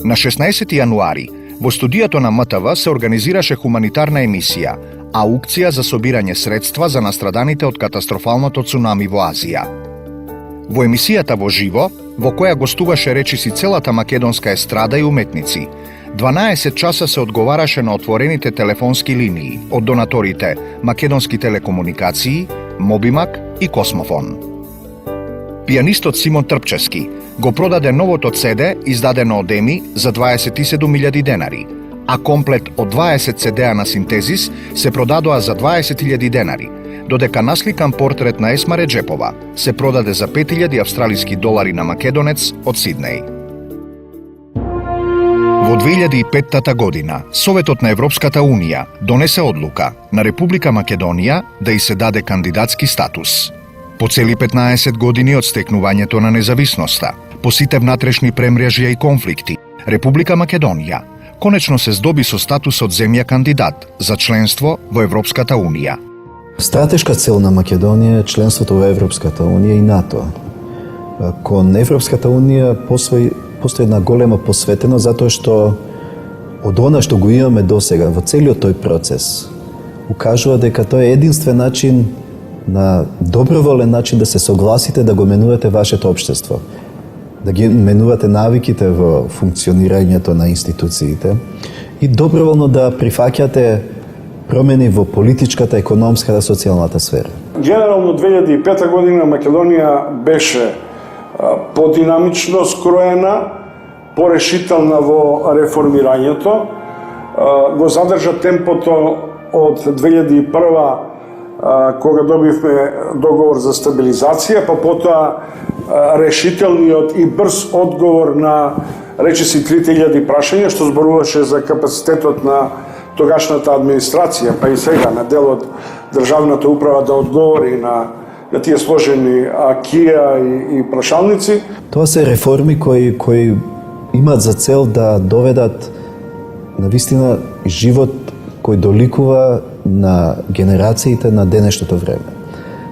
На 16 јануари, во студијато на МТВ се организираше хуманитарна емисија, аукција за собирање средства за настраданите од катастрофалното цунами во Азија. Во емисијата во живо, во која гостуваше речиси целата македонска естрада и уметници, 12 часа се одговараше на отворените телефонски линии од донаторите Македонски телекомуникации, Мобимак и Космофон. Пијанистот Симон Трпчевски го продаде новото CD издадено од Еми за 27.000 денари, а комплет од 20 CD-а на Синтезис се продадоа за 20.000 денари, додека насликан портрет на Есма Реджепова се продаде за 5.000 австралиски долари на македонец од Сиднеј. Во 2005 година, Советот на Европската Унија донесе одлука на Република Македонија да ѝ се даде кандидатски статус. По цели 15 години од стекнувањето на независноста, по сите внатрешни премрежја и конфликти, Република Македонија конечно се здоби со статусот земја кандидат за членство во Европската Унија. Стратешка цел на Македонија е членството во Европската Унија и НАТО. Кон Европската Унија постои една голема посветеност затоа што од она што го имаме досега во целиот тој процес укажува дека тоа е единствен начин, на доброволен начин да се согласите да го менувате вашето општество, да ги менувате навиките во функционирањето на институциите и доброволно да прифаќате промени во политичката, економската, социјалната сфера. Генерално 2005 година Македонија беше подинамично скроена, порешителна во реформирањето, го задржа темпото од 2001 кога добивме договор за стабилизација, па потоа решителниот и брз одговор на речиси 3000 прашања, што зборуваше за капацитетот на тогашната администрација, па и сега на дел од државната управа да одговори на тие сложени акија и прашалници. Тоа се реформи кои имаат за цел да доведат на вистина живот кој доликува на генерациите на денешното време.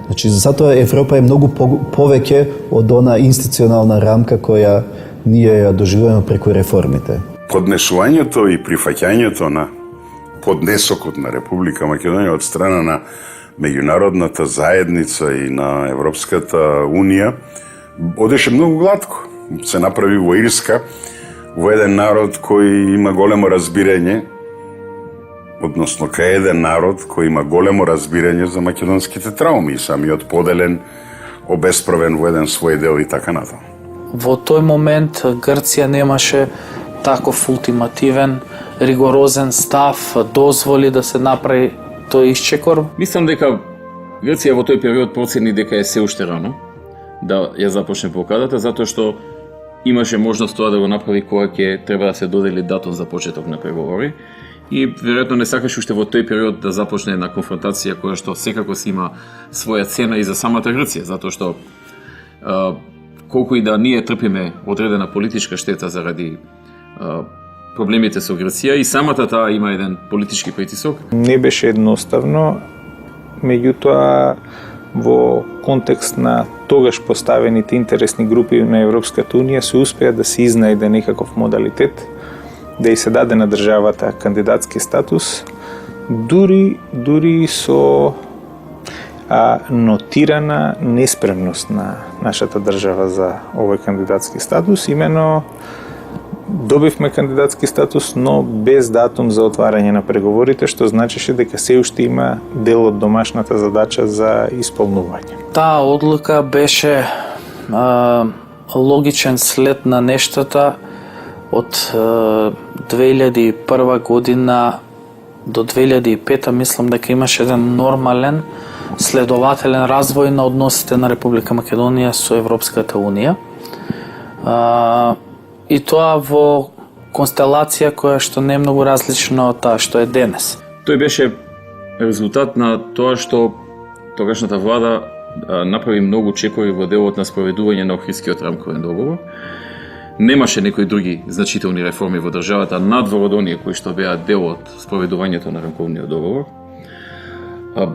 Значи, затоа Европа е многу повеќе од она институционална рамка која ние ја доживуваме преку реформите. Поднесувањето и прифаќањето на поднесокот на Република Македонија од страна на меѓународната заедница и на Европската Унија одеше многу глатко. Се направи во Ирска, во еден народ кој има големо разбирање, односно кај еден народ кој има големо разбирање за македонските трауми, самиот поделен, обесправен во еден свој дел и така натаму. Во тој момент Грција немаше таков ултимативен, ригорозен став, дозволи да се направи тој исчекор. Мислам дека Грција во тој период процени дека е се уште рано да ја започне блокадата, затоа што имаше можност тоа да го направи кога ќе треба да се додели датум за почеток на преговори. И веројатно не сакаше уште во тој период да започне една конфронтација која што секако си има своја цена и за самата Грција, затоа што колку и да ние трпиме одредена политичка штета заради проблемите со Грција, и самата таа има еден политички притисок. Не беше едноставно, меѓутоа во контекст на тогаш поставените интересни групи на Европската Унија се успеа да се изнајде некаков модалитет да и се даде на државата кандидатски статус, дури со нотирана неспремност на нашата држава за овој кандидатски статус. Имено добивме кандидатски статус, но без датум за отварање на преговорите, што значеше дека се уште има дел од домашната задача за исполнување. Таа одлука беше логичен след на нештата од 2001 година до 2005, мислам дека имаше еден нормален, следователен развој на односите на Република Македонија со Европската Унија. И тоа во констелација која што не е многу различна од таа што е денес. Тој беше резултат на тоа што тогашната влада направи многу чекори во делот на спроведување на Охридскиот рамковен договор. Немаше некои други значителни реформи во државата надвор од оние кои што беа дел од спроведувањето на рамковниот договор.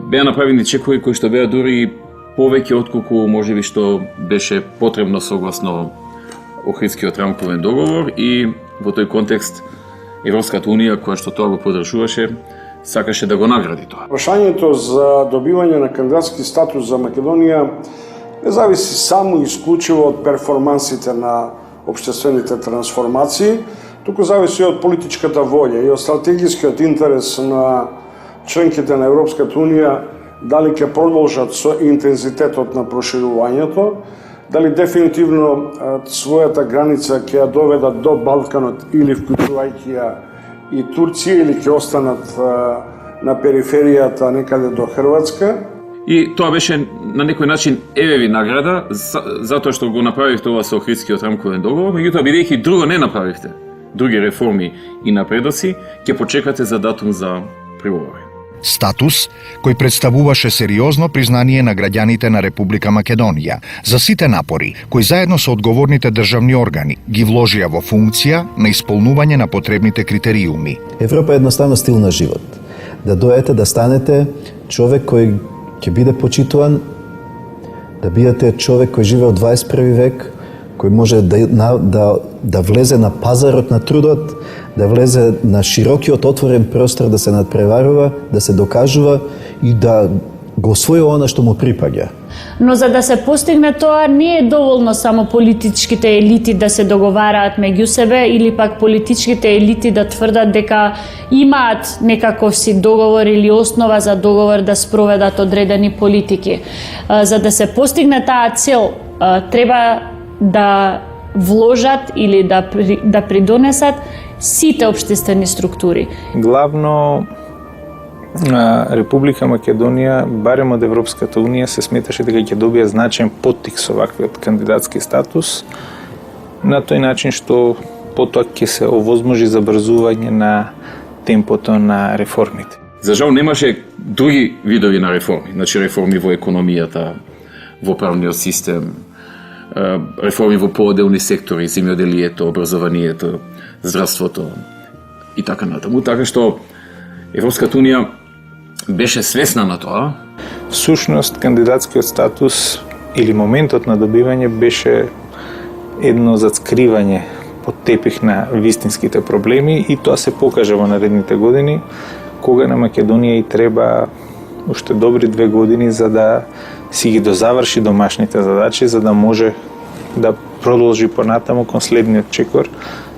Беа направени чекори кои што беа дури повеќе отколку можеби што беше потребно согласно Охридскиот рамковен договор и во тој контекст Европската унија, која што тоа го подржуваше, сакаше да го награди тоа. Прашањето за добивање на кандидатски статус за Македонија не зависи само и исклучиво од перформансите на општествените трансформации, туку зависи од политичката волја и од стратегискиот интерес на членките на Европската унија дали ќе продолжат со интензитетот на проширувањето, дали дефинитивно својата граница ќе ја доведат до Балканот или вклучувајќи ја и Турција или ќе останат на периферијата некаде до Хрватска. И тоа беше на некој начин евеви награда затоа што го направивте ова со Охридскиот рамковен договор, меѓутоа бидејќи друго не направивте, други реформи и напредоци, ќе почекате за датум за преговори. Статус кој представуваше сериозно признание на граѓаните на Република Македонија за сите напори кои заедно со одговорните државни органи ги вложија во функција на исполнување на потребните критериуми. Европа е едноставно стил на живот. Да дојдете да станете човек кој ќе биде почитуван, да бидете човек кој живее од 21 век, кој може да влезе на пазарот на трудот, да влезе на широкиот отворен простор, да се надпреварува, да се докажува и да го освои она што му припаѓа. Но за да се постигне тоа, не е доволно само политичките елити да се договараат меѓу себе или пак политичките елити да тврдат дека имаат некаков си договор или основа за договор да спроведат одредени политики. За да се постигне таа цел, треба да вложат или да придонесат сите општествени структури. Главно Република Македонија, барем од Европската унија, се сметаше дека ќе добие значаен поттик со ваквиот кандидатски статус, на тој начин што потоа ќе се овозможи забрзување на темпото на реформите. За жал немаше други видови на реформи, значи реформи во економијата, во правниот систем, реформи во поделни сектори, земјоделието, образованието, здравството и така натаму, така што Европската унија беше свесна на тоа. Всушност, кандидатскиот статус или моментот на добивање беше едно зацкривање под тепих на вистинските проблеми и тоа се покажа во наредните години, кога на Македонија и треба уште добри 2 години за да си ги дозаврши домашните задачи, за да може да продолжи понатаму кон следниот чекор,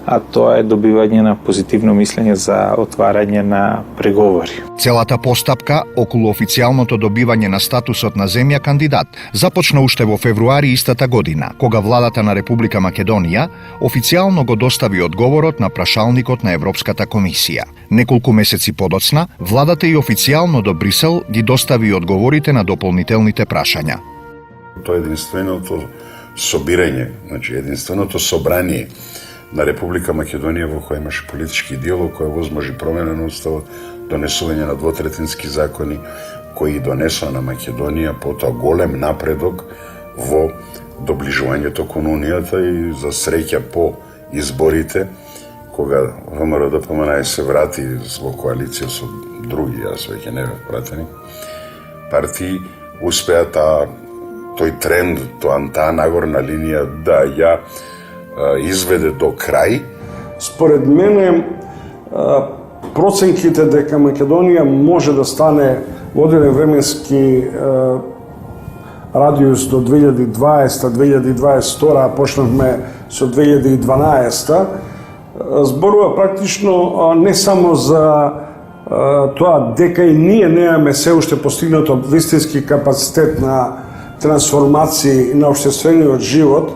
а тоа е добивање на позитивно мислење за отварање на преговори. Целата постапка околу официјалното добивање на статусот на земја кандидат започна уште во февруари истата година, кога владата на Република Македонија официјално го достави одговорот на прашалникот на Европската комисија. Неколку месеци подоцна, владата и официјално до Брисел ги достави одговорите на дополнителните прашања. Тоа е единственото собирање, значи единственото собрание на Република Македонија во која имаше политички диалог, која возможи промена на уставот, донесување на двотретински закони, кои донесоа на Македонија потоа голем напредок во доближувањето кон Унијата и за среќа по изборите, кога ВМРО-ДПМН се врати во коалиција со други, јас веќе не бев пратени, партии успеа тој тренд, таа нагорна линија да ја изведе до крај. Според мене, проценките дека Македонија може да стане во одреден временски радиус до 2020-2022, а почнавме со 2012, зборува практично не само за тоа дека и ние немаме се уште постигнато вистински капацитет на трансформации на општествениот живот,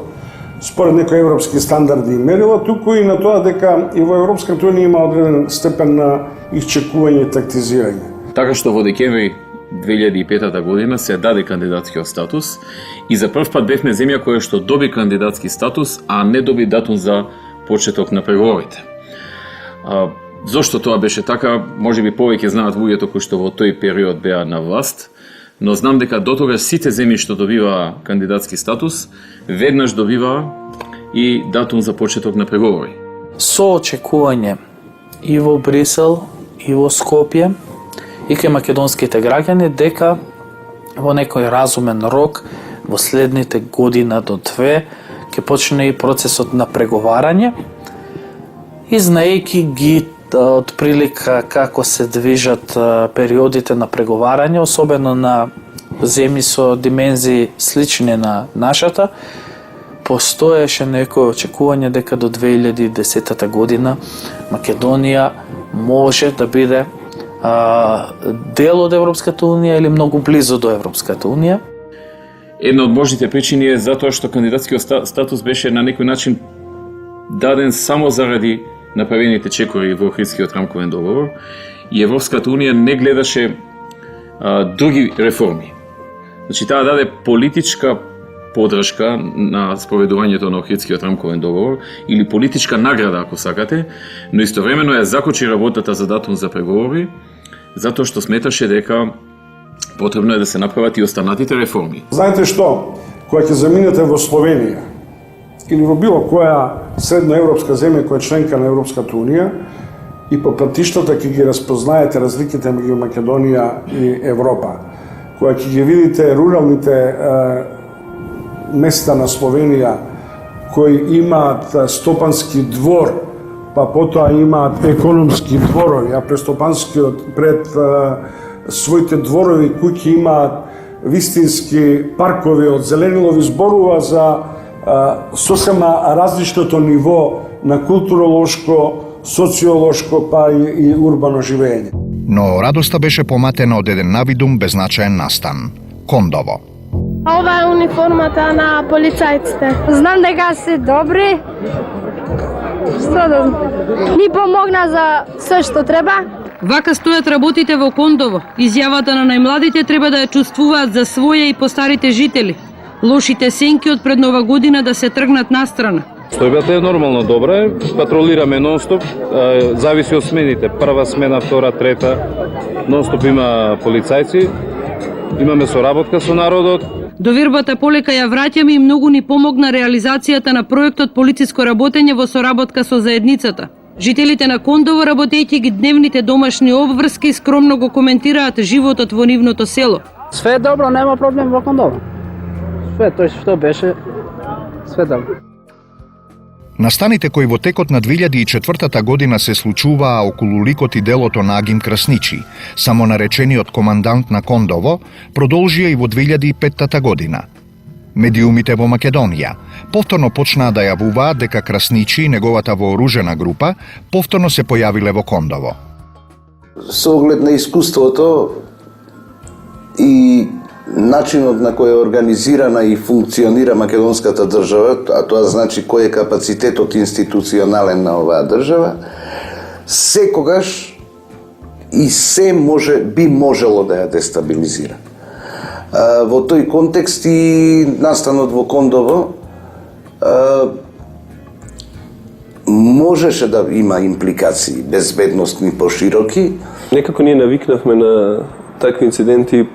според некои европски стандарди и мерила, туку и на тоа дека и во Европската унија има одреден степен на исчекување и тактизирање. Така што во декември 2005 година се даде кандидатскиот статус и за прв пат бевме земја која што доби кандидатски статус, а не доби датум за почеток на преговорите. Зошто тоа беше така, можеби повеќе знаат луѓето кои што во тој период беа на власт, но знам дека дотогаш сите земји што добиваа кандидатски статус, веднаш добиваа и датум за почеток на преговори. Со очекување и во Брисел, и во Скопје, и кај македонските граѓани дека во некој разумен рок во следните година до 2 ќе почне и процесот на преговарање и знаејќи ги од прилика како се движат периодите на преговарање, особено на земји со димензии слични на нашата, постоеше некој очекување дека до 2010 година Македонија може да биде дел од Европската Унија или многу близо до Европската Унија. Една од можните причини е затоа што кандидатскиот статус беше на некој начин даден само заради направените чекори во Охридскиот рамковен договор и Европската Унија не гледаше други реформи. Значи, таа даде политичка подршка на спроведувањето на Охридскиот рамковен договор или политичка награда, ако сакате, но истовремено ја закочи работата за датум за преговори, затоа што сметаше дека потребно е да се направат и останатите реформи. Знаете што? Кога ќе заминете во Словенија или во било која средноевропска земја која е членка на Европската Унија и по патиштата ќе ги распознаете разликите меѓу Македонија и Европа. Кога ќе ги видите руралните места на Словенија кои имаат стопански двор, па потоа имаат економски дворови, а пред своите дворови куќи имаат вистински паркови од зеленилови, зборува за сосема различното ниво на културолошко, социолошко, па и урбано живење. Но радоста беше поматена од еден навидум беззначаен настан – Кондово. Ова е униформата на полицајците. Знам дека се добри. Што да ни помогна за се што треба. Вака стојат работите во Кондово. Изјавата на најмладите треба да ја чувствуваат за своја и постарите жители. Лошите сенки од пред Нова година да се тргнат настрана. Стојбата е нормално добра, патролираме нонстоп, зависи од смените. Прва смена, втора, трета, нонстоп има полицајци, имаме соработка со народот. Довербата полека ја враќаме и многу ни помогна реализацијата на проектот полициско работење во соработка со заедницата. Жителите на Кондово, работејќи ги дневните домашни обврски, скромно го коментираат животот во нивното село. Све е добро, нема проблем во Кондово. Све тој што беше, све добро. Настаните кои во текот на 2004 година се случуваа околу ликот и делото на Агим Красничи, само наречениот командант на Кондово, продолжија и во 2005 година. Медиумите во Македонија повторно почнаа да јавуваат дека Красничи и неговата вооружена група повторно се појавиле во Кондово. Со оглед на искуството и начинот на кој е организирана и функционира македонската држава, а тоа значи кој е капацитетот институционален на оваа држава, секогаш и се би можело да ја дестабилизира. Во тој контекст и настанот во Кондово можеше да има импликации безбедностни пошироки. Некако ние навикнавме на такви инциденти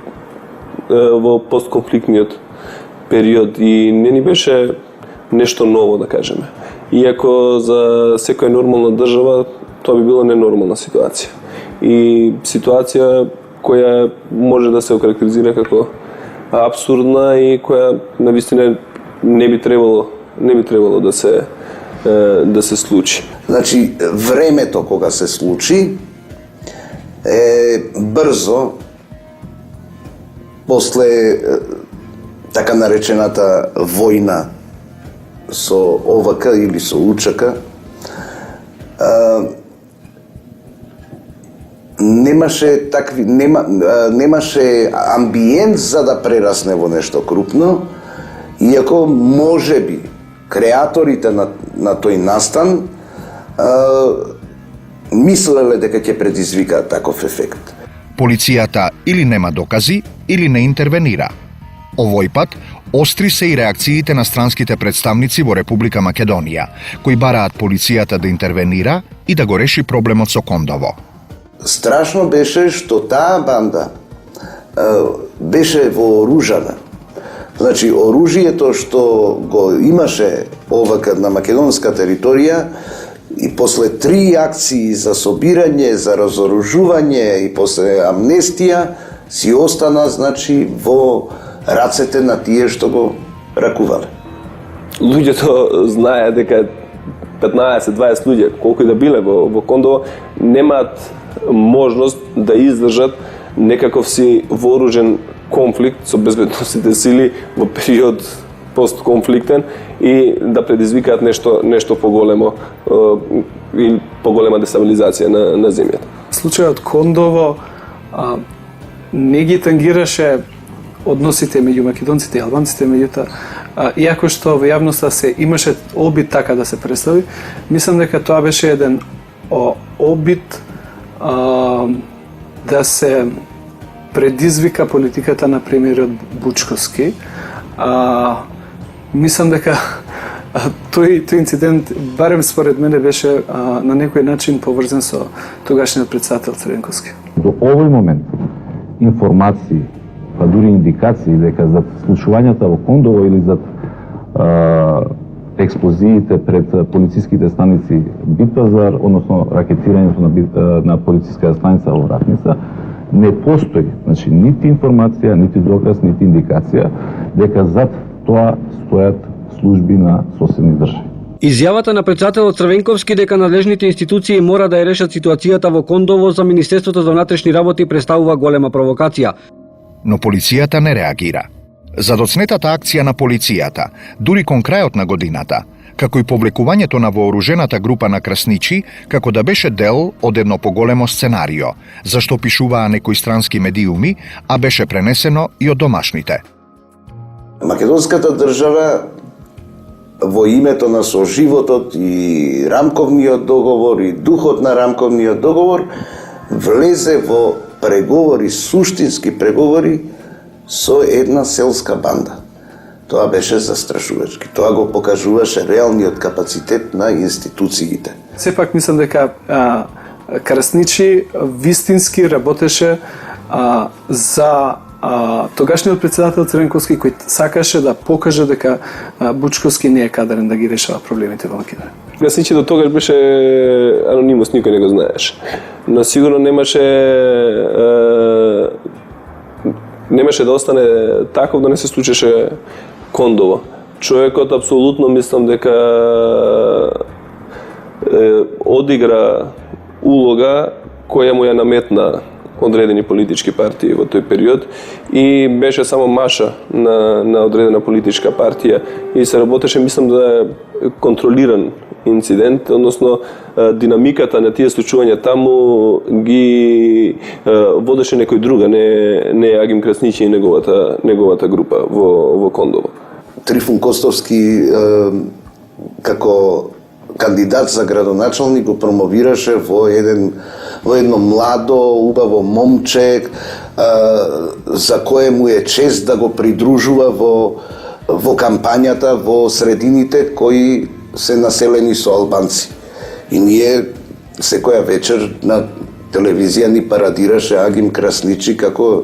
во постконфликтниот период и не ни беше нешто ново, да кажеме. Иако за секоја нормална држава тоа би била ненормална ситуација. И ситуација која може да се окарактеризира како апсурдна и која навистина не би требало да се случи. Значи, времето кога се случи е брзо после така наречената војна со ОВК или со УЧК, немаше амбиент за да прерасне во нешто крупно, иако можеби креаторите на тој настан мислеле дека ќе предизвикаат таков ефект. Полицијата или нема докази, или не интервенира. Овој пат остри се и реакциите на странските представници во Република Македонија, кои бараат полицијата да интервенира и да го реши проблемот со Кондово. Страшно беше што таа банда беше вооружана. Значи, оружјето што го имаше ОВК на македонска територија и после 3 акции за собирање, за разоружување и после амнестија, си остана, значи, во рацете на тие што го ракувале. луѓето знаеат дека 15-20 луѓе, колку и да биле во Кондово, немаат можност да издржат некаков си вооружен конфликт со безбедносните сили во период постконфликтен и да предизвикаат нешто поголемо или поголема дестабилизација на земјата. Случајот Кондово не ги тангираше односите меѓу македонците и албанците, меѓутоа, иако што во јавноста се имаше обид така да се представи, мислам дека тоа беше еден обид да се предизвика политиката на премиерот Бучковски. Мислам дека тој инцидент, барем според мене, беше на некој начин поврзан со тогашниот председател Црвенковски. До овој момент информации, па дури индикации дека за случувањата во Кондово или за експлозиите пред полициските станици Битпазар, односно ракетирањето на полициска станица во Ратница, не постои, значи, нити информација, нити доказ, нити индикација дека зад тоа стојат служби на соседни држави. Изјавата на председателот Црвенковски дека надлежните институции мора да ја решат ситуацијата во Кондово за Министерството за внатрешни работи представува голема провокација. Но полицијата не реагира. За доцнетата акција на полицијата, дури кон крајот на годината, како и повлекувањето на вооружената група на красничи, како да беше дел од едно поголемо сценарио, зашто пишуваа некои странски медиуми, а беше пренесено и од домашните. Македонската држава во името на соживотот и рамковниот договор и духот на рамковниот договор влезе во преговори, суштински преговори со една селска банда. Тоа беше застрашувачки. Тоа го покажуваше реалниот капацитет на институциите. Сепак мислам дека Красничи вистински работеше за тогашниот председател Црвенковски, кој сакаше да покаже дека Бучковски не е кадарен да ги решава проблемите во Македонија. Красничи до тогаш беше анонимност, никој не го знаеше. Но сигурно немаше да остане таков да не се случеше Кондово. Човекот апсолутно мислам дека одигра улога која му ја наметна одредени политички партии во тој период и беше само маша на одредена политичка партија и се работеше, мислам, да е контролиран инцидент, односно динамиката на тие случувања таму ги водеше некој друга, не Агим Красничи и неговата група во Кондово. Трифун Костовски како кандидат за градоначалник го промовираше во едно младо, убаво момче за кое му е чест да го придружува во кампањата во средините кои се населени со албанци. И ние секоја вечер на телевизија ни парадираше Агим Красничи како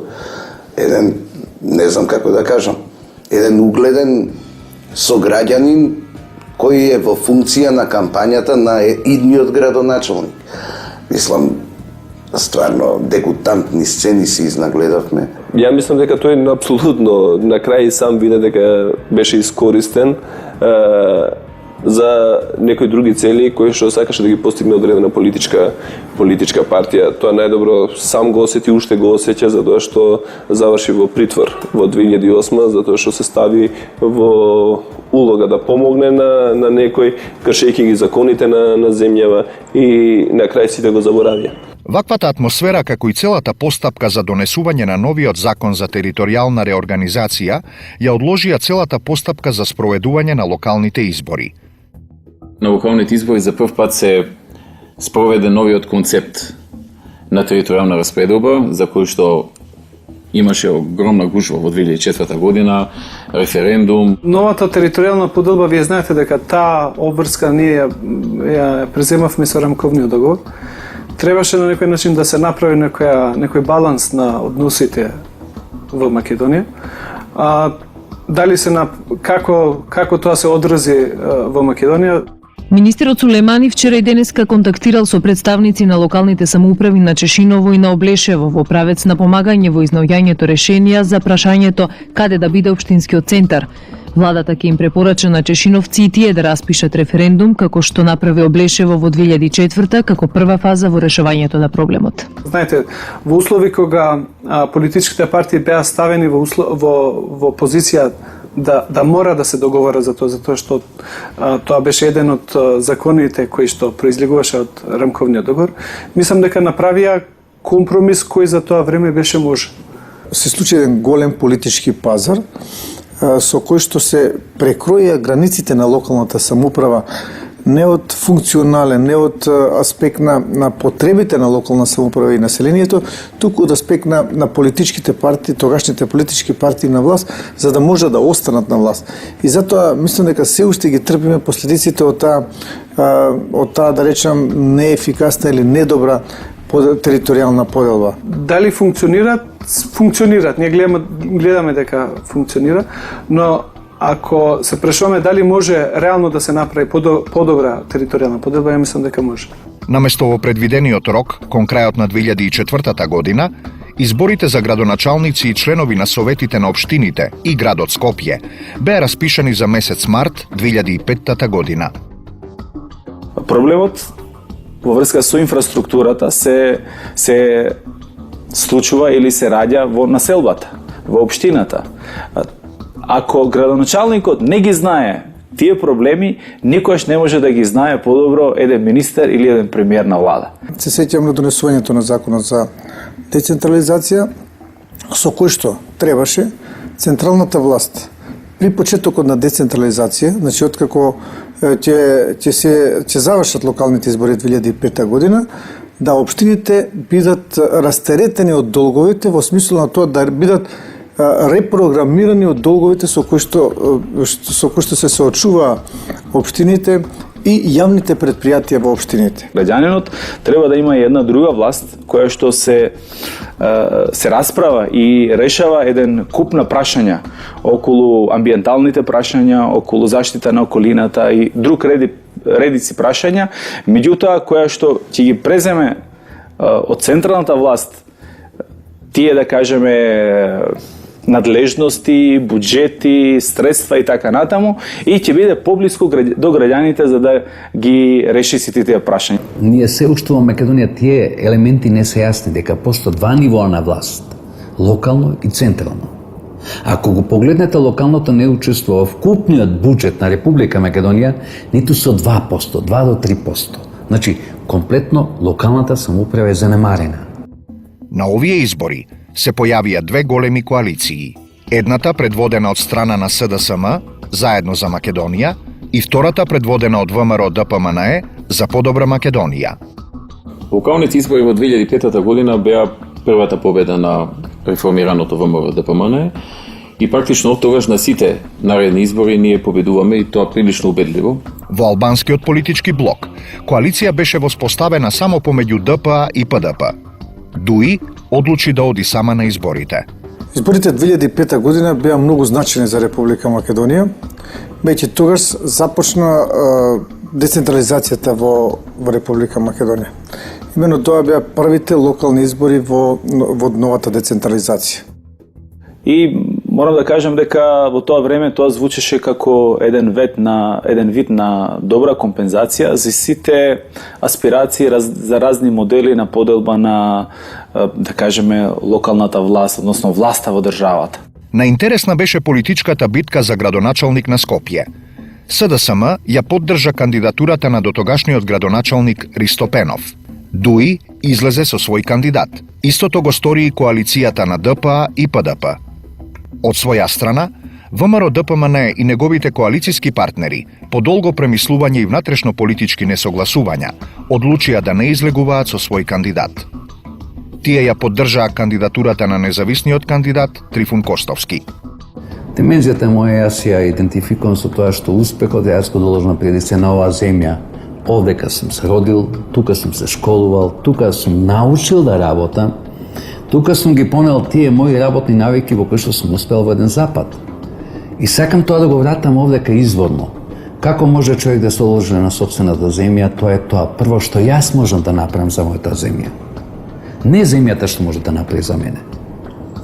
еден, не знам како да кажам, еден угледен сограѓанин кој е во функција на кампањата на идниот градоначалник. Мислам, стварно дегутантни сцени си изнагледавме. Ја мислам дека тој апсолутно на крај сам виде дека беше искористен за некои други цели кои што сакаше да ги постигне одредена политичка партија. Тоа најдобро сам го осети, уште го осеќа, затоа што заврши во притвор во 2008, затоа што се стави во улога да помогне на некој, кршејќи ги законите на земјава и на крај сите го заборавија. Ваквата атмосфера, како и целата постапка за донесување на новиот закон за територијална реорганизација, ја одложија целата постапка за спроведување на локалните избори. На локалните избори за прв пат се спроведе новиот концепт на територијална распределба, за кој што имаше огромна гужва во 2004 година, референдум. Новата територијална поделба, вие знаете дека таа обврска ние ја преземавме со рамковниот договор. Требаше на некој начин да се направи некој баланс на односите во Македонија. Дали се како тоа се одрази во Македонија? Министерот Сулемани вчера и денеска контактирал со представници на локалните самоуправи на Чешиново и на Облешево во правец на помагање во изнаоѓањето решенија за прашањето каде да биде општинскиот центар. Владата ќе им препорача на чешиновци и тие да распишат референдум, како што направи Облешево во 2004 како прва фаза во решавањето на проблемот. Знаете, во услови кога политичките партии беа ставени во позиција да мора да се договора за тоа, затоа што тоа беше еден од законите кои што произлегуваше од рамковниот договор, мислам дека направија компромис кој за тоа време беше можен. Се случи еден голем политички пазар со кој што се прекроија границите на локалната самоуправа не од функционален, не од аспект на потребите на локална самоуправа и населението, туку од аспект на политичките партии, тогашните политички партии на власт, за да може да останат на власт. И затоа мислам дека се уште ги трпиме последиците од таа да речам неефикасна или недобра територијална поделба. Дали функционираат? Функционираат. Ние гледаме дека функционира, но ако се прашуваме дали може реално да се направи подобра територијална поделба, ја мислам дека може. Наместо во предвидениот рок, кон крајот на 2004 година, изборите за градоначалници и членови на советите на општините и градот Скопје беа распишани за месец март 2005 година. Проблемот во врска со инфраструктурата се случува или се раѓа во населбата, во општината. Ако градоначалникот не ги знае тие проблеми, никош не може да ги знае подобро еден министер или еден премиер на влада. Се сеќавам на донесувањето на законот за децентрализација, со кој што требаше централната власт при почетокот на децентрализација, значи откако ќе завршат локалните избори 2005 година, да општините бидат растеретени од долговите во смисла на тоа да бидат репрограмирани од долговите со кои што се соочува општините и јавните предпријатија во општините. Граѓанинот треба да има една друга власт која што се расправа и решава еден куп на прашања околу амбиенталните прашања, околу заштита на околината и друг редици прашања, меѓутоа која што ќе ги преземе од централната власт тие да кажеме надлежности, буџети, средства и така натаму и ќе биде поблиску до граѓаните за да ги реши сите тие прашања. Ние се уште во Македонија тие елементи не се јасни дека постојат два нивоа на власт, локално и централно. Ако го погледнете, локалното не учествува в купниот буџет на Република Македонија ниту со 2%, 2 до 3%. Значи, комплетно локалната самоуправа е занемарена. На овие избори се појавија две големи коалиции. Едната предводена од страна на СДСМ, Заедно за Македонија, и втората предводена од ВМРО ДПМНЕ, За подобра Македонија. Локалните избори во 2005 година беа првата победа на реформираното ВМРО ДПМНЕ и практично од тогаш на сите наредни избори ние победуваме и тоа прилично убедливо. Во албанскиот политички блок, коалиција беше воспоставена само помеѓу ДПА и ПДП. ДУИ одлучи да оди сама на изборите. Изборите 2005 година беа многу значени за Република Македонија, веќе тогаш започна децентрализацијата во Република Македонија. Имено тоа беа првите локални избори во новата децентрализација. И морам да кажам дека во тоа време тоа звучеше како еден вид на добра компензација за сите аспирации за разни модели на поделба на, да кажеме, локалната власт, односно власта во државата. Наинтересна беше политичката битка за градоначалник на Скопје. СДСМ ја поддржа кандидатурата на дотогашниот градоначалник Ристо Пенов. ДУИ излезе со свој кандидат. Истото го стори и коалицијата на ДПА и ПДП. Од своја страна, ВМРО ДПМНЕ и неговите коалициски партнери, по долго премислување и внатрешно политички несогласувања, одлучија да не излегуваат со свој кандидат. Тие ја поддржаа кандидатурата на независниот кандидат Трифун Костовски. Димензијата моја јас ја идентификувам со тоа што успехот јас го доложам преди се на оваа земја. Овдека сум се родил, тука сум се школувал, тука сум научил да работам, тука сум ги понел тие мои работни навики во кои што сум успел во еден запад. И сакам тоа да го вратам овдека изворно. Како може човек да се оложи на сопствената земја, тоа е тоа прво што јас можам да направам за мојата земја. Не земјата што може да направи за мене.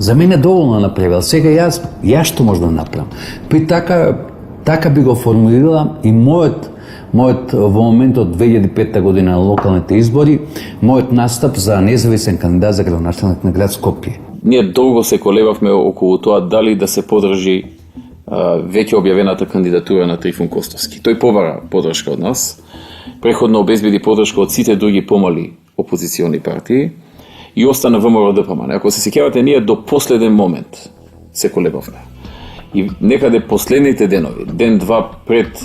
За мене доволно направил. Сега јас што можам да направам? При така би го формулирала и мојот во моментот 2005 година на локалните избори, мојот настап за независен кандидат за градоначалник на град Скопје. Ние долго се колебавме околу тоа дали да се подржи веќе објавената кандидатура на Трифун Костовски. Тој побара подршка од нас, преходно обезбеди подршка од сите други помали опозициони партии и остана ВМРО ДПМН. Ако се сеќавате, ние до последен момент се колебавме. И некаде последните денови, ден-два пред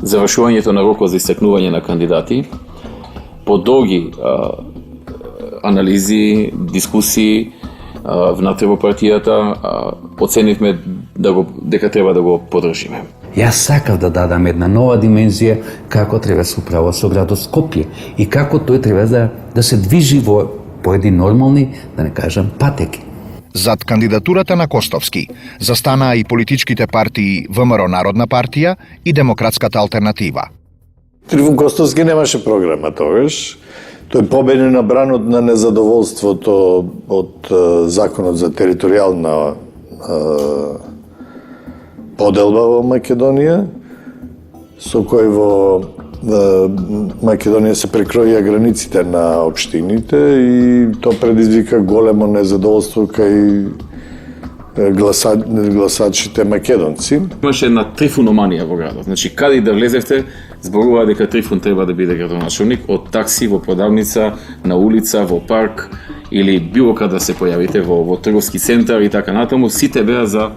завршувањето на рокот за истакнување на кандидати, по долги анализи, дискусии внатре во партијата, оценивме дека треба да го подржиме. Јас сакав да дадам една нова димензија како треба се управува со градот Скопје и како тој треба да се движи по едни нормални, да не кажам, патеки. Зад кандидатурата на Костовски застанаа и политичките партии ВМРО Народна партија и Демократската алтернатива. Трифун Костовски немаше програма тогаш. Тој победи на бранот на незадоволството од законот за територијална поделба во Македонија, со кој во Македонија се прекроија границите на општините и тоа предизвика големо незадоволство кај гласачите македонци. Имаше една трифуноманија во градот. Значи, каде да влезевте, зборуваа дека Трифун треба да биде градоначалник, од такси во продавница, на улица, во парк или било каде се појавите во трговски центар и така натаму, сите беа за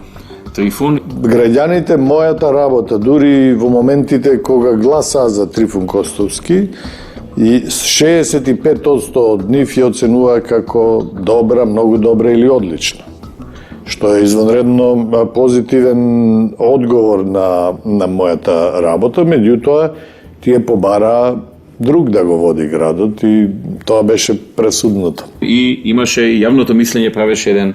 Трифун. Граѓаните, мојата работа, дури во моментите кога гласаа за Трифун Костовски, и 65% од нив ја оценуваа како добра, многу добра или одлична. Што е извонредно позитивен одговор на мојата работа, меѓутоа тие побараа друг да го води градот и тоа беше пресудното. И имаше и јавното мислење правеше еден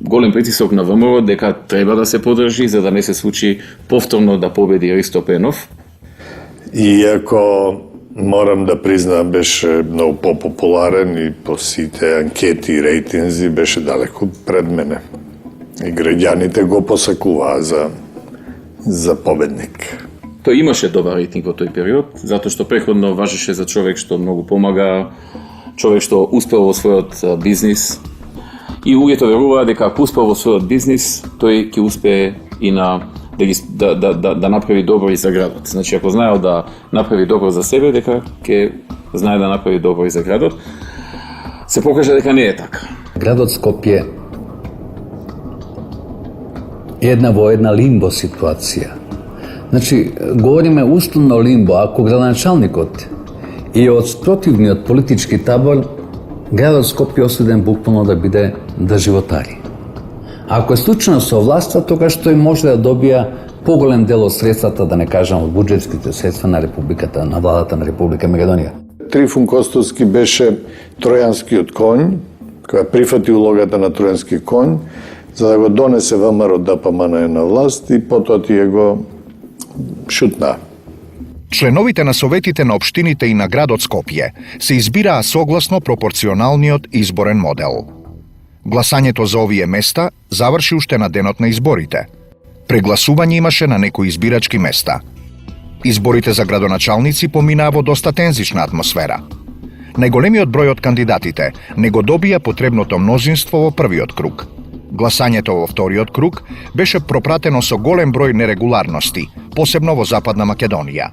голем притисок на ВМРО дека треба да се подржи за да не се случи повторно да победи Ристо Пенов. Иако морам да признам беше многу популарен и по сите анкети и рейтинзи беше далеко пред мене. И граѓаните го посакуваа за победник. Тој имаше добар рейтинг во тој период, затоа што преходно важеше за човек што многу помага, човек што успел во својот бизнис. И луѓето веруваа дека ако успел во својот бизнис, тој ќе успее и да направи добро и за градот. Значи, ако знаел да направи добро за себе, дека ќе знае да направи добро и за градот. Се покажа дека не е така. Градот Скопје е во една лимбо ситуација. Значи, говориме условно лимбо, ако градоначалникот е од спротивниот политички табор, градот Скопје осуден буквално да биде да животари. Ако е случајно со власта, тогаш тој може да добија поголем дел од средствата, да не кажам од буџетските средства на Републиката, на владата на Република Македонија. Трифун Костовски беше тројанскиот конј, која прифати улогата на тројански конј, за да го донесе ВМРО ДПМН на власт и потоа тие го шутнаа. Членовите на советите на општините и на градот Скопје се избираа согласно пропорционалниот изборен модел. Гласањето за овие места заврши уште на денот на изборите. Прегласување имаше на некои избирачки места. Изборите за градоначалници поминаа во доста тензична атмосфера. Најголемиот број од кандидатите не го добија потребното мнозинство во првиот круг. Гласањето во вториот круг беше пропратено со голем број нерегуларности, посебно во Западна Македонија.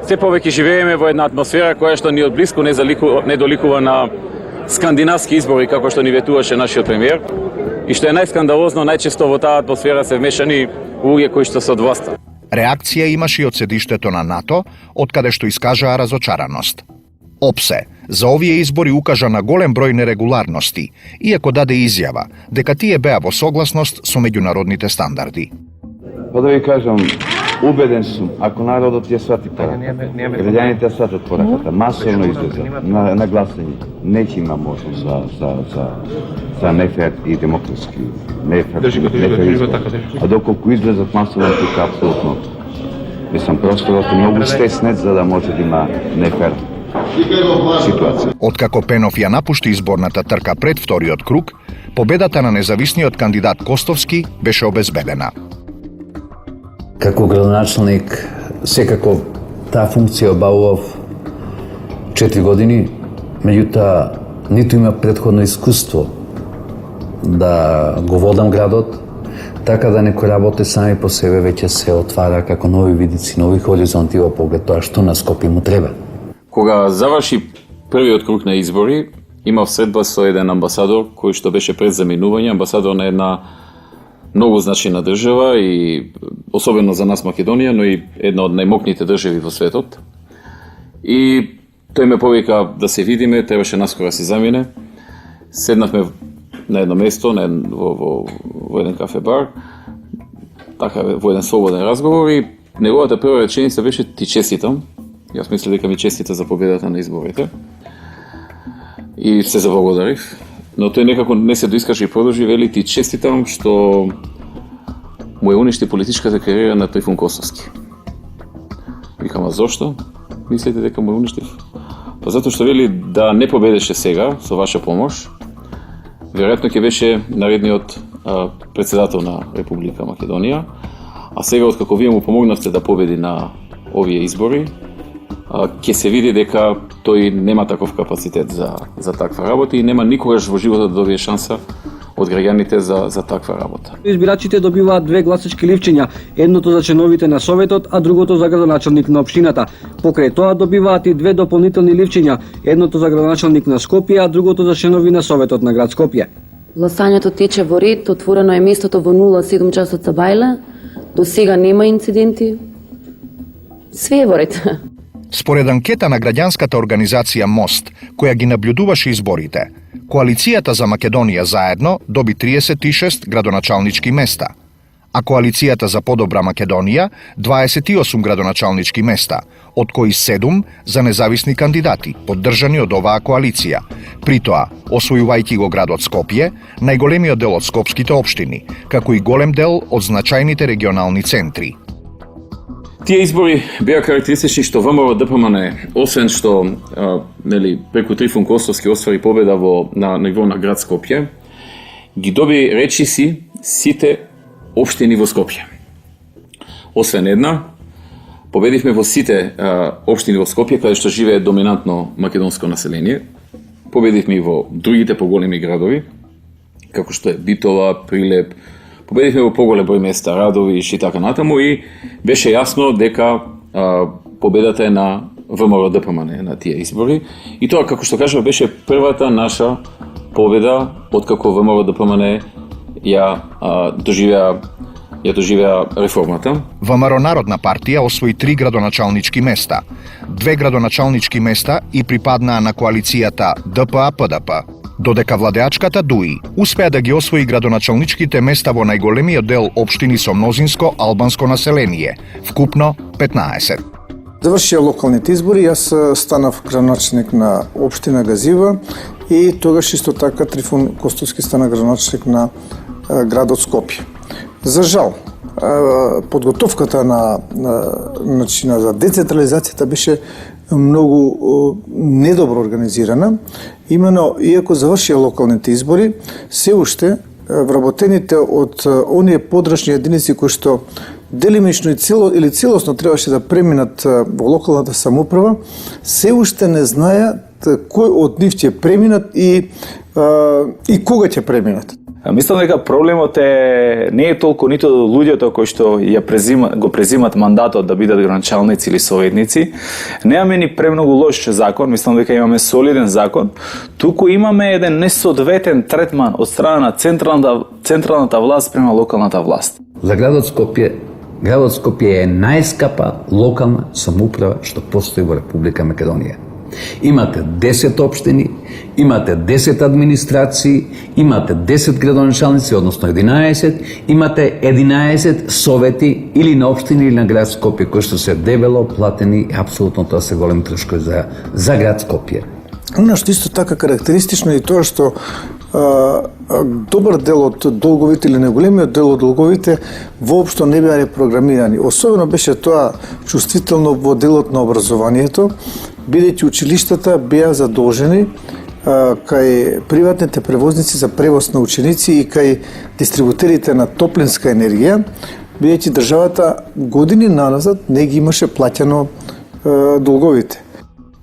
Се повеќе живееме во една атмосфера која што ни од блиску не доликува на скандинавски избори, како што ни ветуваше нашиот премиер. И што е најскандалозно, најчесто во таа атмосфера се вмешани луѓе кои што се од власта. Реакција имаше и од седиштето на НАТО, од каде што искажаа разочараност. ОПСЕ за овие избори укажа на голем број нерегуларности, иако даде изјава дека тие беа во согласност со меѓународните стандарди. Па да ви кажам, убеден сум, ако народот ја свати пораката, граѓаните ја сватат пораката, масовно излезат на гласање, неќе има можност за нефер и демократски, нефер избор. А доколку излезат масовно, тука апсолутно. Мислам, просторот е многу стеснет за да може да има нефер ситуација. Откако Пенов ја напушти изборната трка пред вториот круг, победата на независниот кандидат Костовски беше обезбедена. Како градоначалник, секако таа функција обавував 4 години, меѓутоа ниту има претходно искуство да го водам градот, така да некои работи сами по себе веќе се отвара како нови видици, нови хоризонти во поглед тоа што на Скопје му треба. Кога заврши првиот круг на избори, имав средба со еден амбасадор кој што беше пред заминување, амбасадор на една многу значајна држава и особено за нас Македонија, но и една од најмокните држави во светот. И тој ме повика да се видиме, требаше наскоро да се замине. Седнавме на едно место, во еден кафе-бар, така во еден слободен разговор и неговата прва реченица беше ти честитам. Јас мислев дека ми честита за победата на изборите. И се заблагодарив. Но тој некако не се доискаше и продолжи, вели ти честитам што му ја уништи политичката кариера на Трифун Костовски. Викам, а зошто? Мислите дека му ја уништив? Па затоа што вели да не победеше сега со ваша помош, веројатно ќе беше наредниот председател на Република Македонија, а сега откако вие му помогнавте да победи на овие избори, ќе се види дека тој нема таков капацитет за таква работа и нема никогаш во животот да добие шанса од граѓаните за таква работа. Избирачите добиваат 2 гласачки ливчиња, едното за членовите на Советот, а другото за градоначалник на општината. Покрај тоа добиваат и 2 дополнителни ливчиња, едното за градоначалник на Скопје, а другото за членови на Советот на град Скопје. Гласањето тече во ред, отворено е местото во 07 часот за бајле. До сега нема инциденти. Све е во ред. Според анкета на граѓанската организација МОСТ, која ги наблюдуваше изборите, Коалицијата за Македонија заедно доби 36 градоначалнички места, а Коалицијата за подобра Македонија 28 градоначалнички места, од кои 7 за независни кандидати, поддржани од оваа коалиција. При тоа, освојувајќи го градот Скопје, најголемиот дел од скопските општини, како и голем дел од значајните регионални центри. Тие избори беа карактеристични што ВМРО ДПМН, освен што преку Трифун Костовски оствари победа на ниво на град Скопје, ги доби речиси сите општини во Скопје. Освен една, победивме во сите општини во Скопје, каде што живее доминантно македонско население. Победивме и во другите поголеми градови, како што е Битола, Прилеп. Победивме во поголем број места, Радовиш и така натаму и беше јасно дека победата е на ВМРО ДПМН на тие избори. И тоа, како што кажа, беше првата наша победа откако ВМРО ДПМН ја доживеа реформата. ВМРО Народна партија освои 3 градоначалнички места. 2 градоначалнички места и припаднаа на коалицијата ДПА-ПДП. Додека владеачката ДУИ успеа да ги освои градоначалничките места во најголемиот дел општини со мнозинско албанско население, вкупно 15. Завршија локалните избори, јас станав градоначалник на општина Газива и тогаш исто така Трифун Костовски стана градоначалник на градот Скопје. За жал, подготовката за децентрализацијата беше многу недобро организирана. Имено, иако завршија локалните избори, се уште вработените од оние подрачни единици кои што делимично или целосно требаше да преминат во локалната самоуправа, се уште не знаат кој од нив ќе преминат и кога ќе преминат. Мислам дека проблемот не е толку ниту луѓето кои што го презимат мандатот да бидат градоначалници или советници. Немаме ни премногу лош закон, мислам дека имаме солиден закон, туку имаме еден несоодветен третман од страна на централната власт према локалната власт. За градот Скопје е најскапа локална самоуправа што постои во Република Македонија. Имате 10 општини, имате 10 администрации, имате 10 градоначалници, односно 11, имате 11 совети или на општини или на град Скопје, кои што се дебело платени, апсолутно тоа се големи трошкови за град Скопје. Она што исто така карактеристично е тоа што добар дел од долговите или неголемиот дел од долговите воопшто не беа репрограмирани. Особено беше тоа чувствително во делот на образованието, бидејќи училиштата беа задолжени кај приватните превозници за превоз на ученици и кај дистрибутерите на топлинска енергија, бидејќи државата години наназад не ги имаше плаќано долговите.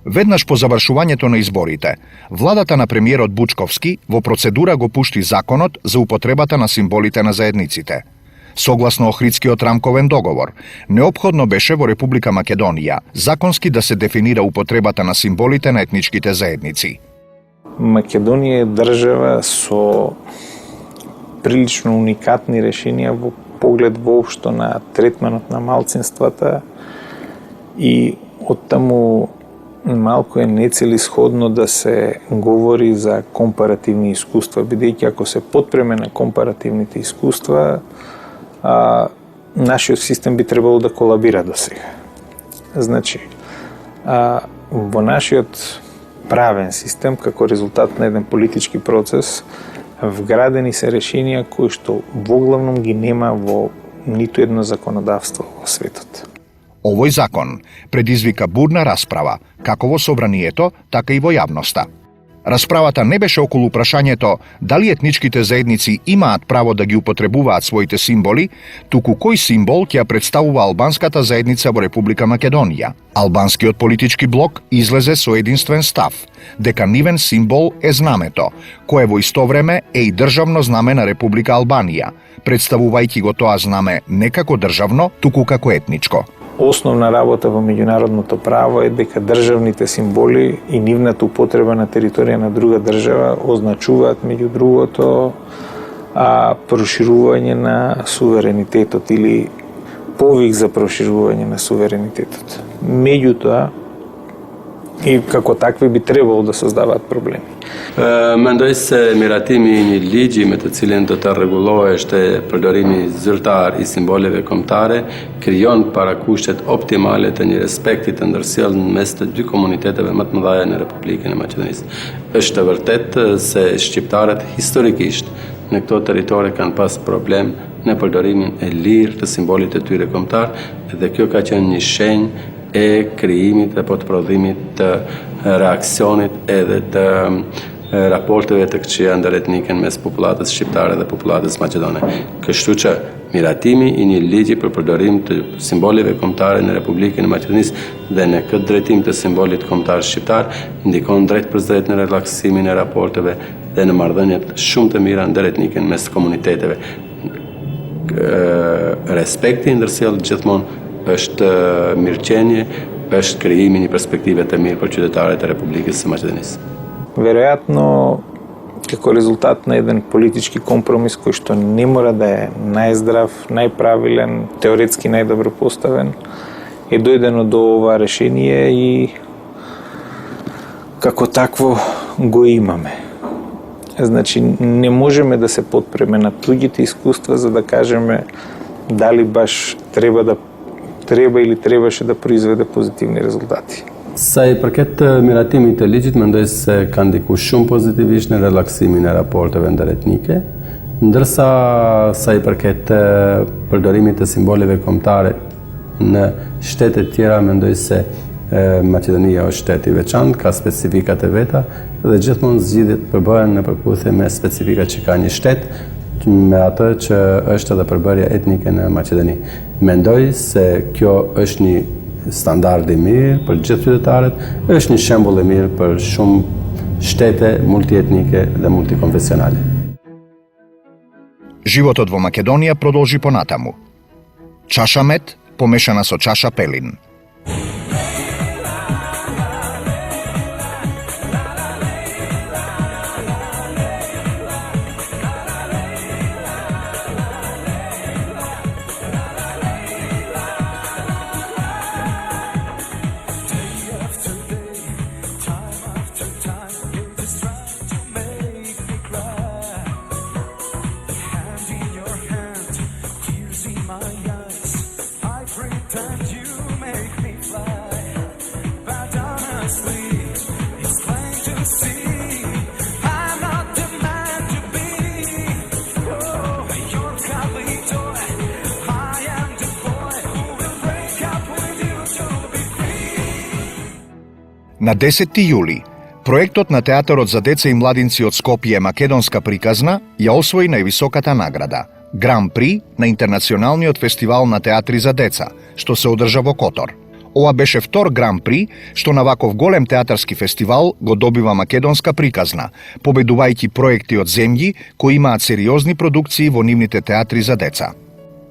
Веднаш по завршувањето на изборите, владата на премиерот Бучковски во процедура го пушти законот за употребата на символите на заедниците. Согласно Охридскиот рамковен договор, неопходно беше во Република Македонија законски да се дефинира употребата на символите на етничките заедници. Македонија е држава со прилично уникатни решенија во поглед воопшто на третманот на малцинствата и оттаму малку е нецелисходно да се говори за компаративни искуства, бидејќи ако се потпреме на компаративните искуства, нашиот систем би требало да колабира до сега. Значи, во нашиот правен систем, како резултат на еден политички процес, вградени се решенија кои што воглавном ги нема во ниту едно законодавство во светот. Овој закон предизвика бурна расправа, како во собранието, така и во јавноста. Расправата не беше околу прашањето дали етничките заедници имаат право да ги употребуваат своите символи, туку кој символ ќе ја представува албанската заедница во Република Македонија. Албанскиот политички блок излезе со единствен став, дека нивен символ е знамето, кое во исто време е и државно знаме на Република Албанија, представувајќи го тоа знаме не како државно, туку како етничко. Основна работа во меѓународното право е дека државните символи и нивната употреба на територија на друга држава означуваат меѓу другото проширување на суверенитетот или повик за проширување на суверенитетот. Меѓутоа, и како такви би требало да создаваат проблеми. Mendoj se miratimi i një ligji me të cilin do të rregullohesh përdorimi zyrtar i simboleve kombëtare krijon parakushtet optimale të një respekti të ndërsjellshëm mes të dy komuniteteve më të mëdha në Republikën e Maqedonisë. Është e vërtetë se shqiptarët historikisht në këto territore kanë pas problem në përdorimin e lirë të simbolit të tyre kombëtar dhe kjo ka qenë një shenjë e krijimit apo të prodhimit të reaksionit edhe të raporteve të këqija ndëretnike mes popullatës shqiptare dhe popullatës maqedone. Kështu që miratimi i një ligji për përdorim të simboleve kombëtare në Republikën e Maqedonisë dhe në këtë drejtim të simbolit kombëtar shqiptar ndikon drejt për drejt në relaksimin e raporteve dhe në marrëdhëniet shumë të mira ndëretnike mes komuniteteve. Respekti ndërsjell gjithmonë është mirëqenie, është krijimi një perspektive të mirë për qytetarët e Republikës së Maqedonisë. Веројатно, како резултат на еден политички компромис кој што не мора да е најздрав, најправилен, теоретски најдобро поставен, е дојдено до ова решение и како такво го имаме. Значи, не можеме да се потпреме на туѓите искуства за да кажеме дали баш треба или требаше да произведе позитивни резултати. Sa i përket miratimit të ligjit, mendoj se ka ndikuar shumë pozitivisht në relaksimin e raporteve ndëretnike, ndërsa sa i përket përdorimit të simboleve kombëtare në shtete të tjera, mendoj se Maqedonia është shtet i veçantë, ka specifikat e veta dhe gjithmonë zgjidhjet përbëhen në përputhje me specifikat që ka një shtet me atë që është edhe përbërja etnike në Maqedoni. Mendoj se kjo është një standard i mirë për gjithë qytetarët, është një shembull i mirë për shumë shtete multietnike dhe multikonfesionale. Животот во Македонија продолжи понатаму. Чаша мед помешана со чаша пелин. На 10. јули, проектот на Театарот за деца и младинци од Скопје Македонска приказна ја освои највисоката награда – Гран При на Интернационалниот фестивал на театри за деца, што се одржа во Котор. Ова беше втор Гран При, што на ваков голем театарски фестивал го добива Македонска приказна, победувајќи проекти од земји кои имаат сериозни продукции во нивните театри за деца.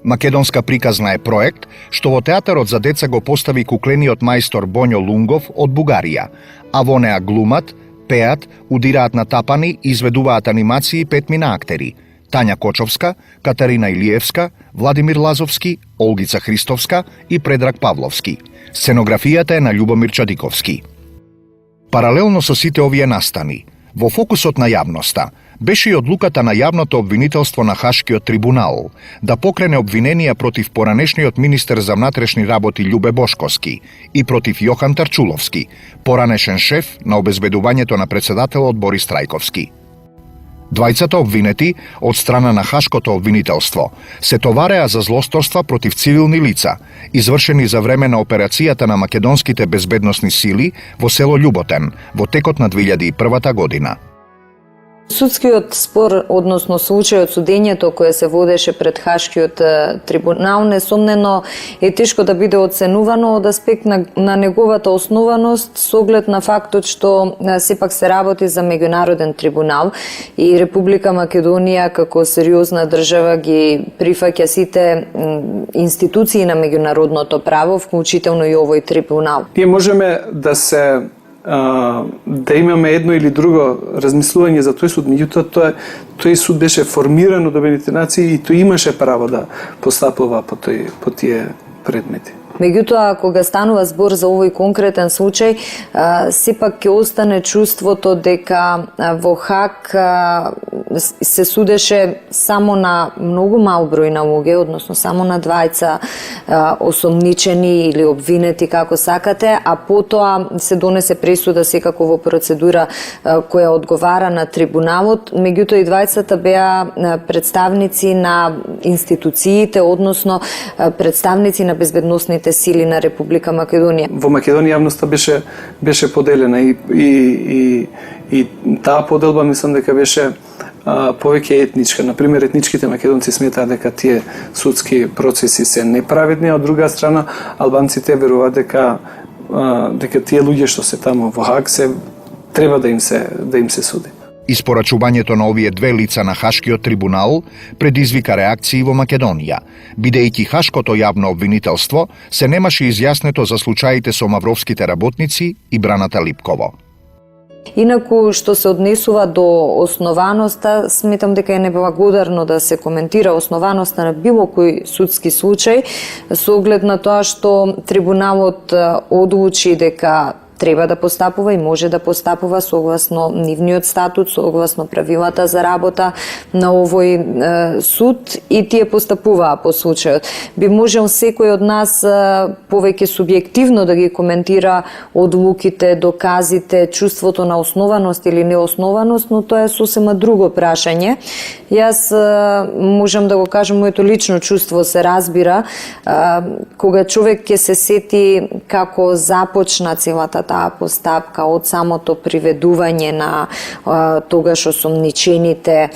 Македонска приказна е проект што во Театарот за деца го постави куклениот мајстор Боњо Лунгов од Бугарија, а во неа глумат, пеат, удираат на тапани и изведуваат анимации 5 мина актери – Тања Кочовска, Катарина Илиевска, Владимир Лазовски, Олгица Христовска и Предраг Павловски. Сценографијата е на Љубомир Чадиковски. Паралелно со сите овие настани, во фокусот на јавноста беше и одлуката на јавното обвинителство на Хашкиот трибунал да покрене обвиненија против поранешниот министер за внатрешни работи Љубе Бошковски и против Јохан Тарчуловски, поранешен шеф на обезбедувањето на председателот Борис Трајковски. Двајцата обвинети од страна на Хашкото обвинителство се товареа за злосторства против цивилни лица, извршени за време на операцијата на македонските безбедносни сили во село Љуботен во текот на 2001 година. Судскиот спор, односно случајот судењето кое се водеше пред Хашкиот трибунал, несомнено е тешко да биде оценувано од аспект на неговата основаност со оглед на фактот што сепак се работи за меѓународен трибунал и Република Македонија како сериозна држава ги прифаќа сите институции на меѓународното право, вклучително и овој трибунал. Ние можеме да имаме едно или друго размислување за тој суд, меѓутоа тој суд беше формиран од Обединетите нации и тој имаше право да постапува по тие предмети. Меѓутоа, кога станува збор за овој конкретен случај, сепак ќе остане чувството дека во Хаг се судеше само на многу мал број на луѓе, односно само на двајца осомничени или обвинети, како сакате, а потоа се донесе пресуда секако во процедура која одговара на трибуналот. Меѓутоа и двајцата беа представници на институциите, односно представници на безбедносните сили на Република Македонија. Во Македонија јавноста беше поделена и таа поделба мислам дека беше повеќе етничка. Например, етничките македонци сметаат дека тие судски процеси се неправедни, а од друга страна албанците веруваат дека тие луѓе што се таму во Хаг треба да им се суди. Испорачувањето на овие две лица на Хашкиот трибунал предизвика реакции во Македонија, бидејќи Хашкото јавно обвинителство се немаше изјаснето за случаите со мавровските работници и Браната Липково. Инаку, што се однесува до основаноста, сметам дека е неблагодарно да се коментира основаноста на било кој судски случај, со оглед на тоа што трибуналот одлучи дека треба да постапува и може да постапува согласно нивниот статут, согласно правилата за работа на овој суд и тие постапуваа по случајот. Би можел секој од нас повеќе субјективно да ги коментира одлуките, доказите, чувството на основаност или неоснованост, но тоа е сосема друго прашање. Јас можам да го кажам, моето лично чувство се разбира кога човек ќе се сети како започна целата таа постапка од самото приведување на тогаш осомничените,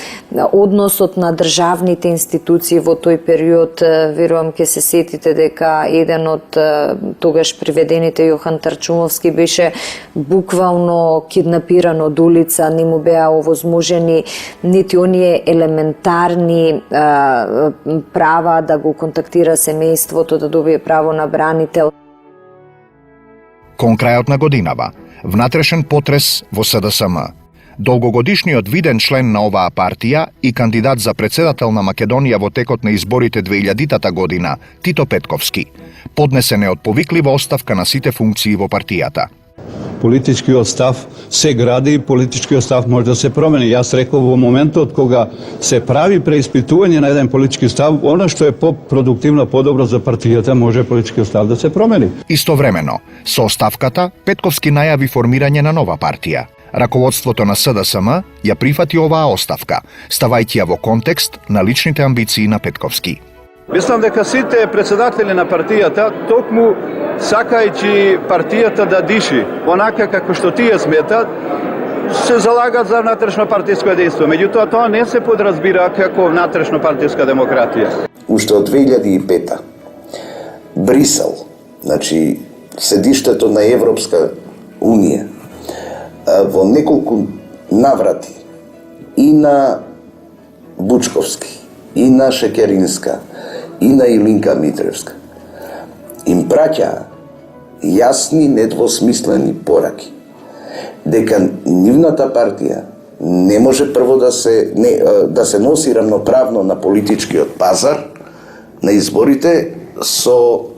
односот на државните институции во тој период. Верувам ќе се сетите дека еден од тогаш приведените Јохан Тарчуловски беше буквално киднапиран од улица, не му беа овозможени нити оние елементарни права да го контактира семејството, да добие право на бранител. Кон крајот на годинава, внатрешен потрес во СДСМ. Долгогодишниот виден член на оваа партија и кандидат за председател на Македонија во текот на изборите 2000 година, Тито Петковски, поднесе неотповиклива оставка на сите функции во партијата. Политичкиот став се гради и политичкиот став може да се промени. Јас реков во моментот кога се прави преиспитување на еден политички став, она што е по-продуктивно, подобро за партијата, може политичкиот став да се промени. Истовремено, со оставката, Петковски најави формирање на нова партија. Раководството на СДСМ ја прифати оваа оставка, ставајќи ја во контекст на личните амбиции на Петковски. Мислам дека сите председатели на партијата токму сакајќи партијата да диши онака како што тие сметат, се залагат за внатрешно партиско единство. Меѓутоа тоа не се подразбира како внатрешно партиска демократија. Уште од 2005 Брисел, значи седиштето на Европска Унија, во неколку наврати и на Бучковски, и на Шекеринска, и на Илинка Митревска, им праќа јасни, недвосмислени пораки дека нивната партија не може прво да се носи рамноправно на политичкиот пазар на изборите со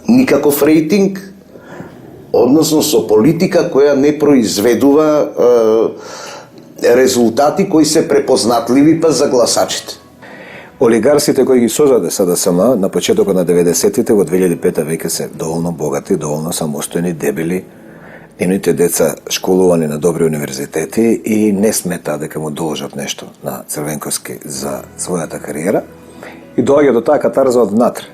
никаков рейтинг, односно со политика која не произведува резултати кои се препознатливи па за гласачите. Олигарсите кои ги создаде СДСМ на почетокот на 90-тите во 2005 веќе се доволно богати, доволно самостојни, дебели, нивните деца школувани на добри универзитети и не сметаа дека му должат нешто на Црвенковски за својата кариера. И доаѓа до таа катарза од внатре.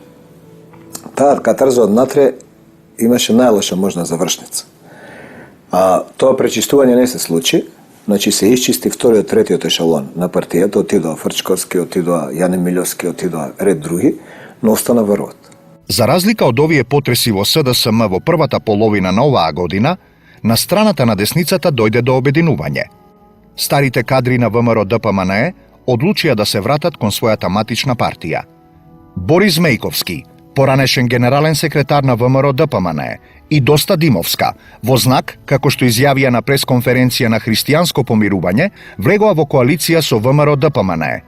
Таа катарза од внатре имаше најлоша можна завршница. А тоа пречистување не се случи, значи се исчисти вториот, третиот ешалон на партијата, отидоа Фрчковски, отидоа Јане Милјовски, отидоа ред други, но остана врвот. За разлика од овие потреси во СДСМ во првата половина на оваа година, на страната на десницата дојде до обединување. Старите кадри на ВМРО ДПМНЕ одлучија да се вратат кон својата матична партија. Борис Мејковски, поранешен генерален секретар на ВМРО ДПМНЕ, и Доста Димовска, во знак, како што изјавија на пресконференција на христијанско помирување, влегоа во коалиција со ВМРО ДПМНЕ.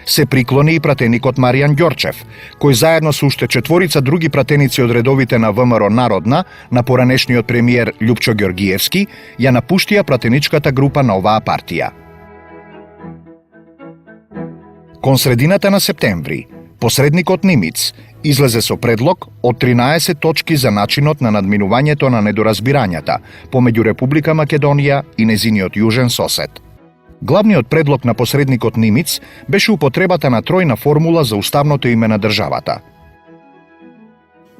Се приклони и пратеникот Маријан Ѓорчев, кој заедно со уште 4 други пратеници од редовите на ВМРО Народна, на поранешниот премиер Љупчо Ѓоргиевски, ја напуштија пратеничката група на оваа партија. Кон средината на септември, посредникот Нимиц излезе со предлог од 13 точки за начинот на надминувањето на недоразбирањата помеѓу Република Македонија и незиниот јужен сосед. Главниот предлог на посредникот Нимиц беше употребата на тројна формула за уставното име на државата.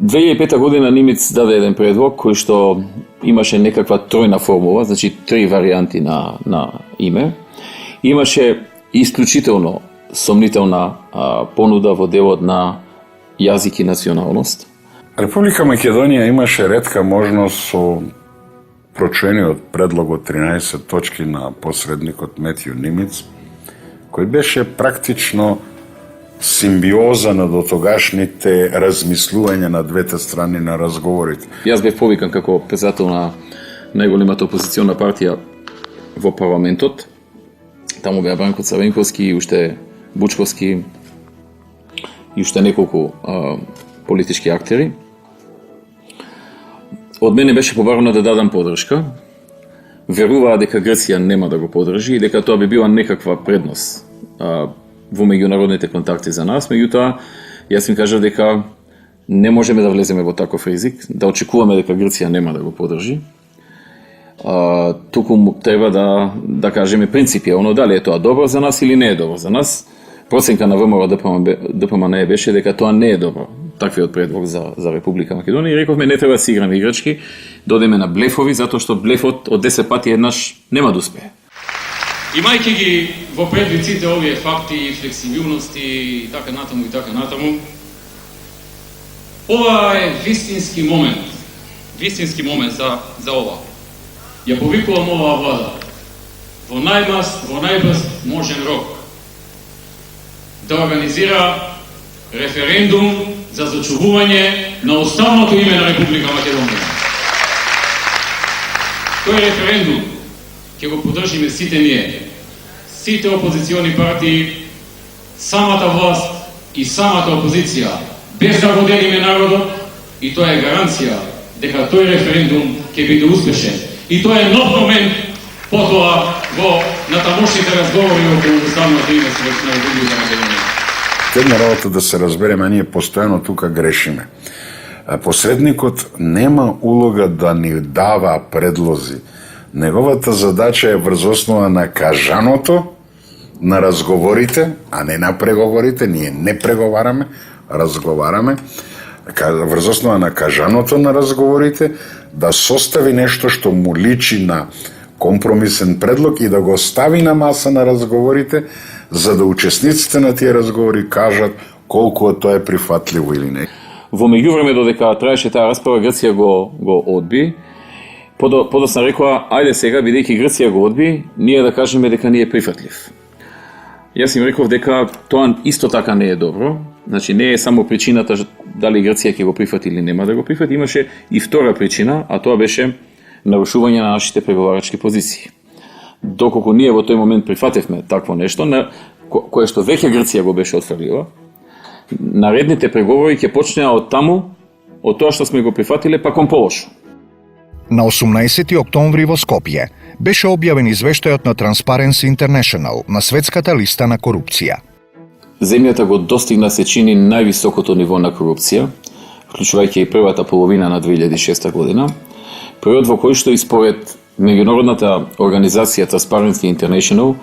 2005 година Нимиц даде еден предлог кој што имаше некаква тројна формула, значи 3 варијанти на име. Имаше исклучително сомнителна понуда во делот на јазик и националност. Република Македонија имаше ретка можност со прочуениот предлог од 13 точки на посредникот Метју Нимиц, кој беше практично симбиоза на дотогашните размислувања на двете страни на разговорите. Јас бев повикан како председател на најголемата опозициона партија во парламентот. Таму беа Бранко Црвенковски и уште Бучковски и уште неколку политички актери. Од мене беше побарано да дадам подршка. Веруваа дека Грција нема да го подржи и дека тоа би била некаква предност во меѓународните контакти за нас. Меѓутоа, јас им кажав дека не можеме да влеземе во таков ризик, да очекуваме дека Грција нема да го подржи. Туку треба да кажеме принципијално дали е тоа добро за нас или не е добро за нас. Проценка на ВМРО ДПМНЕ беше дека тоа не е добро, таквиот предлог за Република Македонија, и рековме не треба да си играме играчки, додеме на блефови, затоа што блефот од 10 пати еднаш нема да успее. Имајќи ги во предвид сите овие факти, флексибилности и така натаму, ова е вистински момент за ова. Ја повикувам оваа влада во најбрз можен рок да организира референдум за зачувување на уставното име на Република Македонија. Тој референдум ќе го поддржиме сите ние, сите опозициони партии, самата власт и самата опозиција, без да го делиме народот, и тоа е гаранција дека тој референдум ќе биде успешен. И тоа е нов момент потоа во натамошните разговори околу уставното име на Република Македонија. Една работа да се разбереме, ние постојано тука грешиме. Посредникот нема улога да ни дава предлози. Неговата задача е врз основа на кажаното, на разговорите, а не на преговорите. Ние не преговараме, разговараме, врз основа на кажаното на разговорите, да состави нешто што му личи на компромисен предлог и да го стави на маса на разговорите, за да учесниците на тие разговори кажат колку тоа е прифатливо или не. Во меѓувреме додека траеше таа расправа, Грција го одби. Подосна рекоа, ајде сега, бидејќи Грција го одби, ние да кажеме дека не е прифатлив. Јас им реков дека тоа исто така не е добро. Значи не е само причината дали Грција ќе го прифати или нема да го прифати, имаше и втора причина, а тоа беше нарушување на нашите преговарачки позиции. Доколку ние во тој момент прифатевме такво нешто, кое што веќе Грција го беше отфрлила, наредните преговори ќе почнеа од таму, од тоа што сме го прифатиле, па кон полошо. На 18 октомври во Скопје беше објавен извештајот на Transparency International на светската листа на корупција. Земјата го достигна се чини највисокото ниво на корупција, вклучувајќи и првата половина на 2006 година, период во кој што и според меѓународната организација Transparency International,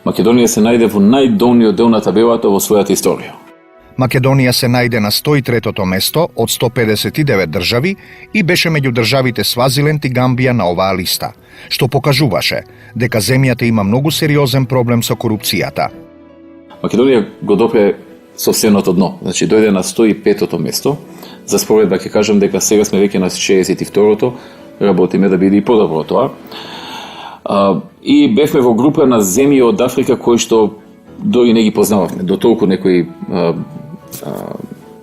Македонија се најде во најдолниот дел на табелата во својата историја. Македонија се најде на 103-то место од 159 држави и беше меѓу државите Свазиленд и Гамбија на оваа листа, што покажуваше дека земјата има многу сериозен проблем со корупцијата. Македонија го допре совсемното дно, значи дојде на 105-то место. За споредба ќе кажам дека сега сме веќе на 62-то, работиме да биде и подобро тоа. И бевме во група на земји од Африка кои што дори не ги познававме, до толку некои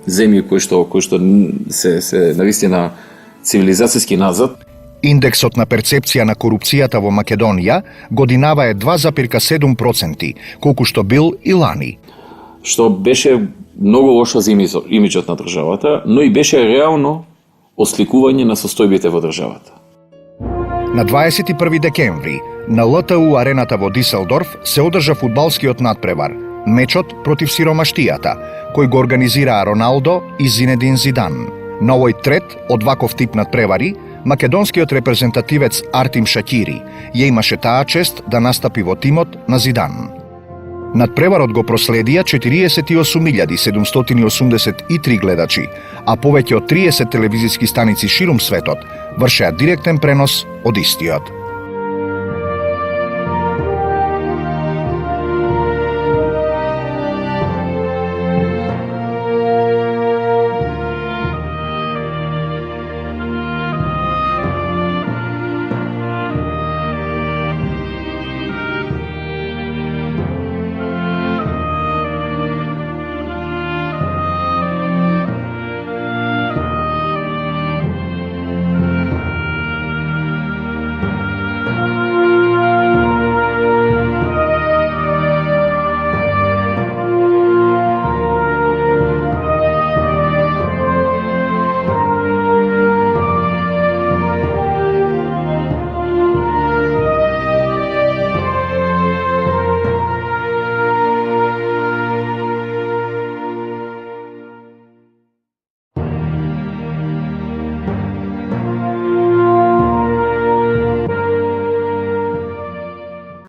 земји кои што се навистина цивилизацијски назад. Индексот на перцепција на корупцијата во Македонија годинава е 2,7%, колку што бил и лани. Што беше многу лошо за имиджот на државата, но и беше реално осликување на состојбите во државата. На 21 декември на ЛТУ арената во Диселдорф се одржа фудбалскиот надпревар, мечот против сиромаштијата, кој го организираа Роналдо и Зинедин Зидан. На овој трет од ваков тип надпревари, македонскиот репрезентативец Артим Шакири ја имаше таа чест да настапи во тимот на Зидан. Надпреварот го проследија 48.783 гледачи, а повеќе од 30 телевизиски станици ширум светот вршеа директен пренос од истиот.